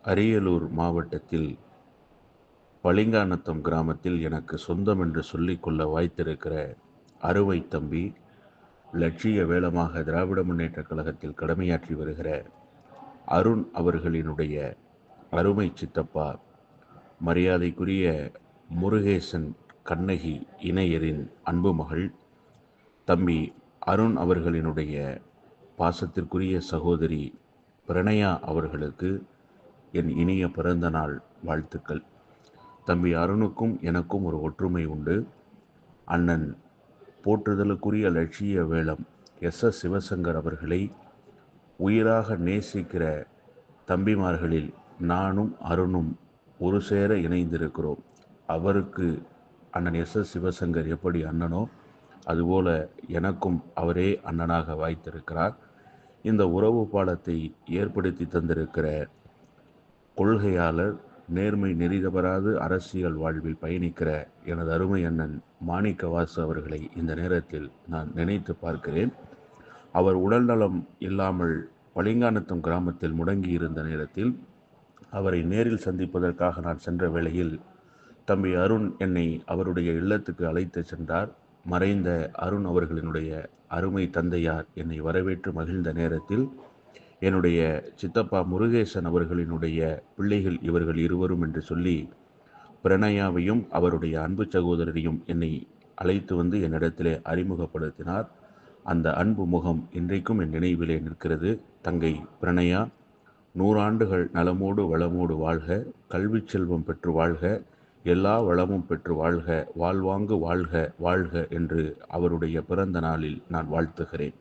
அரியலூர் மாவட்டத்தில் பளிங்காநத்தம் கிராமத்தில் எனக்கு சொந்தம் என்று சொல்லிக்கொள்ள வாய்த்திருக்கிற அருமை தம்பி, லட்சிய வேலமாக திராவிட முன்னேற்றக் கழகத்தில் கடமையாற்றி வருகிற அருண் அவர்களினுடைய அருமை சித்தப்பா, மரியாதைக்குரிய முருகேசன் கண்ணகி இணையரின் அன்பு மகள் தம்பி அருண் அவர்களினுடைய பாசத்திற்குரிய சகோதரி பிரணயா அவர்களுக்கு என் இனிய பிறந்த நாள் வாழ்த்துக்கள். தம்பி அருணுக்கும் எனக்கும் ஒரு ஒற்றுமை உண்டு. அண்ணன் போற்றுதலுக்குரிய லட்சிய வேலம் எஸ் சிவசங்கர் அவர்களை உயிராக நேசிக்கிற தம்பிமார்களில் நானும் அருணும் ஒரு சேர இணைந்திருக்கிறோம். அவருக்கு அண்ணன் எஸ் சிவசங்கர் எப்படி அண்ணனோ அதுபோல எனக்கும் அவரே அண்ணனாக வாய்த்திருக்கிறார். இந்த உறவு பாலத்தை ஏற்படுத்தி தந்திருக்கிற கொள்கையாளர், நேர்மை நெறி தவறாது அரசியல் வாழ்வில் பயணிக்கிற எனது அருமை அண்ணன் மாணிக்கவாசு அவர்களை இந்த நேரத்தில் நான் நினைத்து பார்க்கிறேன். அவர் உடல்நலம் இல்லாமல் பளிங்காநத்தம் கிராமத்தில் முடங்கி இருந்த நேரத்தில் அவரை நேரில் சந்திப்பதற்காக நான் சென்ற வேளையில் தம்பி அருண் என்னை அவருடைய இல்லத்துக்கு அழைத்து சென்றார். மறைந்த அருண் அவர்களினுடைய அருமை தந்தையார் என்னை வரவேற்று மகிழ்ந்த நேரத்தில் என்னுடைய சித்தப்பா முருகேசன் அவர்களினுடைய பிள்ளைகள் இவர்கள் இருவரும் என்று சொல்லி பிரணயாவையும் அவருடைய அன்பு சகோதரரையும் என்னை அழைத்து வந்து என்னிடத்திலே அறிமுகப்படுத்தினார். அந்த அன்பு முகம் இன்றைக்கும் என் நினைவிலே நிற்கிறது. தங்கை பிரணயா 100 ஆண்டுகள் நலமோடு வளமோடு வாழ்க, கல்வி செல்வம் பெற்று வாழ்க, எல்லா வளமும் பெற்று வாழ்க, வாழ்வாங்கு வாழ்க வாழ்க என்று அவருடைய பிறந்த நாளில் நான் வாழ்த்துகிறேன்.